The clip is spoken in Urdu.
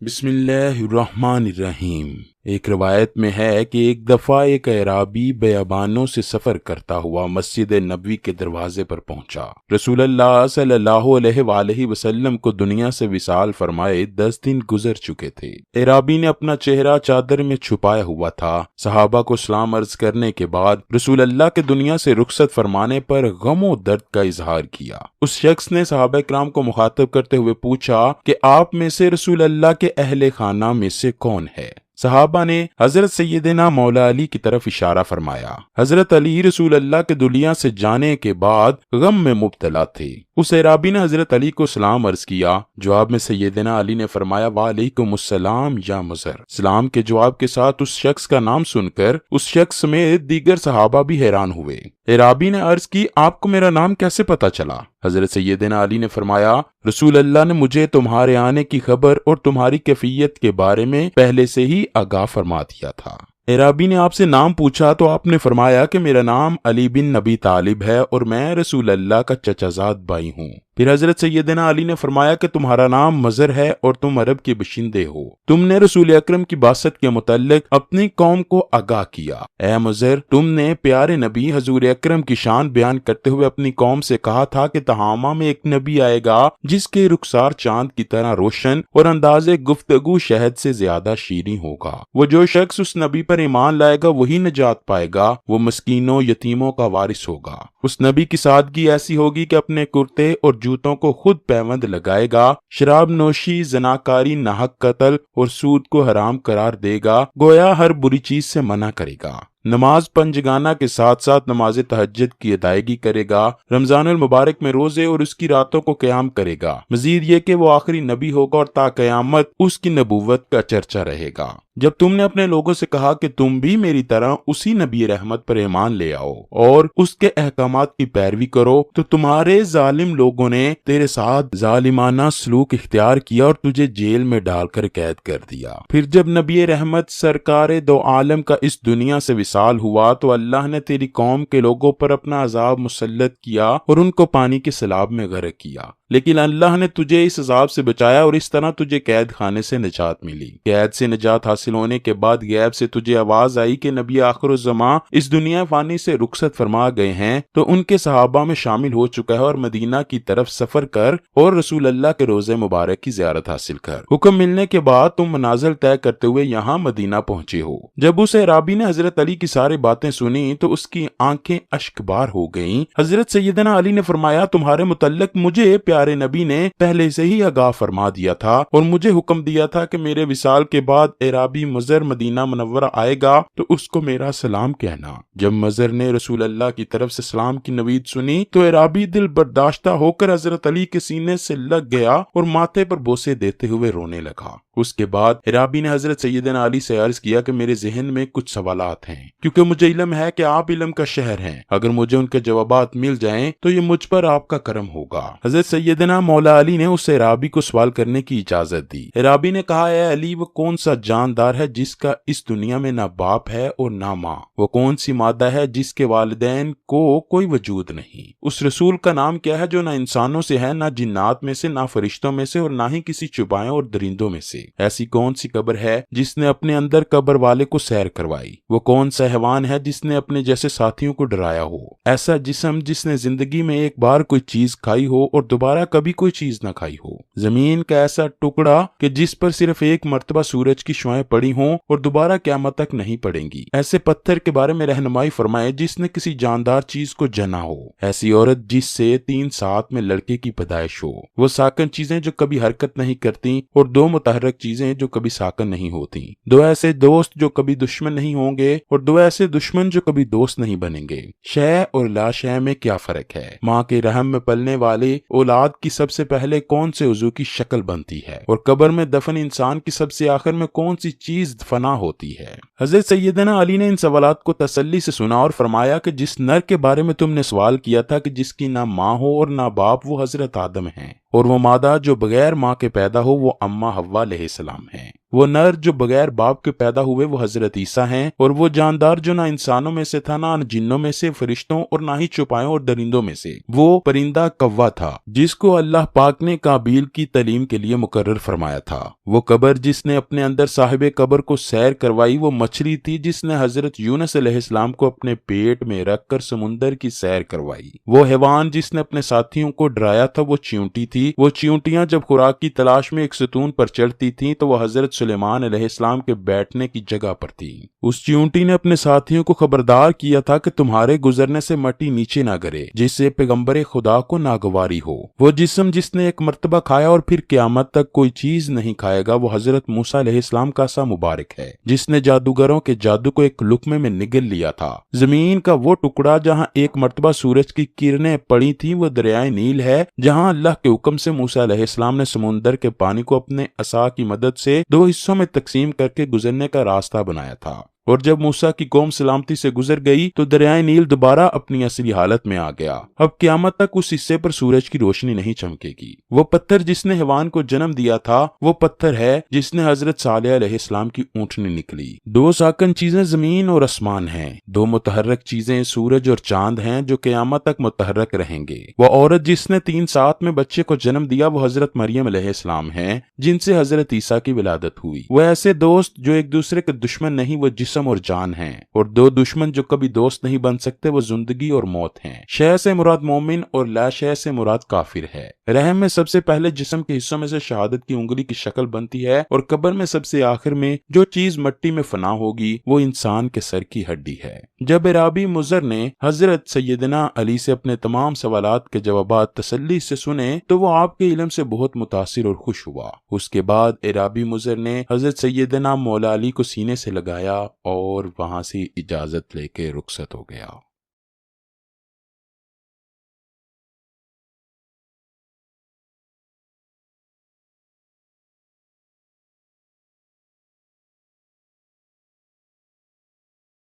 بسم اللہ الرحمن الرحیم۔ ایک روایت میں ہے کہ ایک دفعہ ایک اعرابی بیابانوں سے سفر کرتا ہوا مسجد نبوی کے دروازے پر پہنچا۔ رسول اللہ صلی اللہ علیہ وآلہ وسلم کو دنیا سے وصال فرمائے 10 دن گزر چکے تھے۔ اعرابی نے اپنا چہرہ چادر میں چھپایا ہوا تھا۔ صحابہ کو سلام عرض کرنے کے بعد رسول اللہ کے دنیا سے رخصت فرمانے پر غم و درد کا اظہار کیا۔ اس شخص نے صحابہ کرام کو مخاطب کرتے ہوئے پوچھا کہ آپ میں سے رسول اللہ کے اہل خانہ میں سے کون ہے؟ صحابہ نے حضرت سیدنا مولا علی کی طرف اشارہ فرمایا۔ حضرت علی رسول اللہ کے دنیا سے جانے کے بعد غم میں مبتلا تھے۔ اس اعرابی نے حضرت علی کو سلام عرض کیا۔ جواب میں سیدنا علی نے فرمایا وعلیکم السلام یا مضر۔ سلام کے جواب کے ساتھ اس شخص کا نام سن کر اس شخص سمیت دیگر صحابہ بھی حیران ہوئے۔ اعرابی نے عرض کی آپ کو میرا نام کیسے پتا چلا؟ حضرت سیدنا علی نے فرمایا رسول اللہ نے مجھے تمہارے آنے کی خبر اور تمہاری کیفیت کے بارے میں پہلے سے ہی آگاہ فرما دیا تھا۔ اعرابی نے آپ سے نام پوچھا تو آپ نے فرمایا کہ میرا نام علی بن نبی طالب ہے اور میں رسول اللہ کا چچا زاد بھائی ہوں۔ پھر حضرت سیدنا علی نے فرمایا کہ تمہارا نام مضر ہے اور تم عرب کے باشندے ہو۔ تم نے رسول اکرم کی بعثت کے متعلق اپنی قوم کو آگاہ کیا۔ اے مضر، تم نے پیارے نبی حضور اکرم کی شان بیان کرتے ہوئے اپنی قوم سے کہا تھا کہ تہامہ میں ایک نبی آئے گا جس کے رخسار چاند کی طرح روشن اور انداز گفتگو شہد سے زیادہ شیریں ہوگا۔ وہ جو شخص اس نبی پر ایمان لائے گا وہی نجات پائے گا، وہ مسکینوں یتیموں کا وارث ہوگا۔ اس نبی کی سادگی ایسی ہوگی کہ اپنے کرتے اور جوتوں کو خود پیوند لگائے گا، شراب نوشی، زناکاری، ناحق قتل اور سود کو حرام قرار دے گا، گویا ہر بری چیز سے منع کرے گا۔ نماز پنجگانہ کے ساتھ ساتھ نماز تہجد کی ادائیگی کرے گا، رمضان المبارک میں روزے اور اس کی راتوں کو قیام کرے گا۔ مزید یہ کہ وہ آخری نبی ہوگا اور تا قیامت اس کی نبوت کا چرچا رہے گا۔ جب تم نے اپنے لوگوں سے کہا کہ تم بھی میری طرح اسی نبی رحمت پر ایمان لے آؤ اور اس کے احکامات کی پیروی کرو تو تمہارے ظالم لوگوں نے تیرے ساتھ ظالمانہ سلوک اختیار کیا اور تجھے جیل میں ڈال کر قید کر دیا۔ پھر جب نبی رحمت سرکار دو عالم کا اس دنیا سے وصال ہوا تو اللہ نے تیری قوم کے لوگوں پر اپنا عذاب مسلط کیا اور ان کو پانی کے سیلاب میں غرق کیا، لیکن اللہ نے تجھے اس عذاب سے بچایا اور اس طرح تجھے قید خانے سے نجات ملی۔ قید سے نجات حاصل ہونے کے بعد غیب سے تجھے آواز آئی کہ نبی آخر الزماں اس دنیا فانی سے رخصت فرما گئے ہیں تو ان کے صحابہ میں شامل ہو چکا ہے اور مدینہ کی طرف سفر کر اور رسول اللہ کے روضہ مبارک کی زیارت حاصل کر۔ حکم ملنے کے بعد تم منازل طے کرتے ہوئے یہاں مدینہ پہنچے ہو۔ جب اس اعرابی نے حضرت علی کی ساری باتیں سنی تو اس کی آنکھیں اشک بار ہو گئیں۔ حضرت سیدنا علی نے فرمایا تمہارے متعلق مجھے پیارے نبی نے پہلے سے ہی آگاہ فرما دیا تھا اور مجھے حکم دیا تھا کہ میرے وصال کے بعد اعرابی مضر مدینہ منورہ آئے گا تو اس کو میرا سلام کہنا۔ جب مضر نے رسول اللہ کی طرف سے سلام کی نوید سنی تو اعرابی دل برداشتہ ہو کر حضرت علی کے سینے سے لگ گیا اور ماتھے پر بوسے دیتے ہوئے رونے لگا۔ اس کے بعد اعرابی نے حضرت سیدنا علی سے عرض کیا کہ میرے ذہن میں کچھ سوالات ہیں کیونکہ مجھے علم ہے کہ آپ علم کا شہر ہیں، اگر مجھے ان کے جوابات مل جائیں تو یہ مجھ پر آپ کا کرم ہوگا۔ حضرت سیدنا مولا علی نے اس اعرابی کو سوال کرنے کی اجازت دی۔ اعرابی نے کہا اے علی، وہ کون سا جاندار ہے جس کا اس دنیا میں نہ باپ ہے اور نہ ماں؟ وہ کون سی مادہ ہے جس کے والدین کو کوئی وجود نہیں؟ اس رسول کا نام کیا ہے جو نہ انسانوں سے ہے، نہ جنات میں سے، نہ فرشتوں میں سے اور نہ ہی کسی چوپایوں اور درندوں میں سے؟ ایسی کون سی قبر ہے جس نے اپنے اندر قبر والے کو سیر کروائی؟ وہ کون سا حیوان ہے جس نے اپنے جیسے ساتھیوں کو ڈرایا ہو؟ ایسا جسم جس نے زندگی میں ایک بار کوئی چیز کھائی ہو اور دوبارہ کبھی کوئی چیز نہ کھائی ہو؟ زمین کا ایسا ٹکڑا کہ جس پر صرف ایک مرتبہ سورج کی شعاعیں پڑی ہوں اور دوبارہ قیامت تک نہیں پڑیں گی؟ ایسے پتھر کے بارے میں رہنمائی فرمائے جس نے کسی جاندار چیز کو جنا ہو؟ ایسی عورت جس سے 3 ساعت میں لڑکے کی پیدائش ہو؟ وہ ساکن چیزیں جو کبھی حرکت نہیں کرتی اور 2 متحرک چیزیں جو کبھی ساکن نہیں ہوتی؟ 2 ایسے دوست جو کبھی دشمن نہیں ہوں گے اور 2 ایسے دشمن جو کبھی دوست نہیں بنیں گے۔ شے اور لا شے میں کیا فرق ہے؟ ماں کے رحم میں پلنے والے اولاد کی سب سے پہلے کون سے عضو کی شکل بنتی ہے اور قبر میں دفن انسان کی سب سے آخر میں کون سی چیز فنا ہوتی ہے؟ حضرت سیدنا علی نے ان سوالات کو تسلی سے سنا اور فرمایا کہ جس نر کے بارے میں تم نے سوال کیا تھا کہ جس کی نہ ماں ہو اور نہ باپ، وہ حضرت آدم ہیں، اور وہ مادہ جو بغیر ماں کے پیدا ہو وہ اماں حوا علیہ السلام ہیں۔ وہ نر جو بغیر باپ کے پیدا ہوئے وہ حضرت عیسیٰ ہیں، اور وہ جاندار جو نہ انسانوں میں سے تھا، نہ جنوں میں سے، فرشتوں اور نہ ہی چوپایوں اور درندوں میں سے، وہ پرندہ کوا تھا جس کو اللہ پاک نے قابیل کی تعلیم کے لیے مقرر فرمایا تھا۔ وہ قبر جس نے اپنے اندر صاحب قبر کو سیر کروائی وہ مچھلی تھی جس نے حضرت یونس علیہ السلام کو اپنے پیٹ میں رکھ کر سمندر کی سیر کروائی۔ وہ حیوان جس نے اپنے ساتھیوں کو ڈرایا تھا وہ چیونٹی تھی۔ وہ چیونٹیاں جب خوراک کی تلاش میں ایک ستون پر چڑھتی تھیں تو وہ حضرت سلیمان علیہ السلام کے بیٹھنے کی جگہ پر تھی۔ اس چیونٹی نے اپنے ساتھیوں کو خبردار کیا تھا کہ تمہارے گزرنے سے مٹی نیچے نہ گرے جس سے پیغمبر خدا کو ناگواری ہو۔ وہ جسم جس نے ایک مرتبہ کھایا اور پھر قیامت تک کوئی چیز نہیں کھائے گا وہ حضرت موسیٰ علیہ السلام کا سا مبارک ہے جس نے جادوگروں کے جادو کو ایک لقمے میں نگل لیا تھا۔ زمین کا وہ ٹکڑا جہاں ایک مرتبہ سورج کی کرنیں پڑی تھیں وہ دریائے نیل ہے جہاں اللہ کے حکم سے موسیٰ علیہ السلام نے سمندر کے پانی کو اپنے عصا کی مدد سے 2 حصوں میں تقسیم کر کے گزرنے کا راستہ بنایا تھا، اور جب موسیٰ کی قوم سلامتی سے گزر گئی تو دریائے نیل دوبارہ اپنی اصلی حالت میں آ گیا۔ اب قیامت تک اس حصے پر سورج کی روشنی نہیں چمکے گی۔ وہ پتھر جس نے حیوان کو جنم دیا تھا وہ پتھر ہے جس نے حضرت صالح علیہ السلام کی اونٹنی نکلی۔ 2 ساکن چیزیں زمین اور آسمان ہیں، 2 متحرک چیزیں سورج اور چاند ہیں جو قیامت تک متحرک رہیں گے۔ وہ عورت جس نے 3 سات میں بچے کو جنم دیا وہ حضرت مریم علیہ السلام ہیں جن سے حضرت عیسیٰ کی ولادت ہوئی۔ وہ ایسے دوست جو ایک دوسرے کے دشمن نہیں وہ جسم اور جان ہیں، اور 2 دشمن جو کبھی دوست نہیں بن سکتے وہ زندگی اور موت ہیں۔ شے سے مراد مومن اور لا شے سے مراد کافر ہے۔ رحم میں سب سے پہلے جسم کے حصوں میں سے شہادت کی انگلی کی شکل بنتی ہے، اور قبر میں سب سے آخر میں جو چیز مٹی میں فنا ہوگی وہ انسان کے سر کی ہڈی ہے۔ جب عرابی مضر نے حضرت سیدنا علی سے اپنے تمام سوالات کے جوابات تسلی سے سنے تو وہ آپ کے علم سے بہت متاثر اور خوش ہوا۔ اس کے بعد عرابی مضر نے حضرت سیدنا مولا علی کو سینے سے لگایا اور وہاں سے اجازت لے کے رخصت ہو گیا۔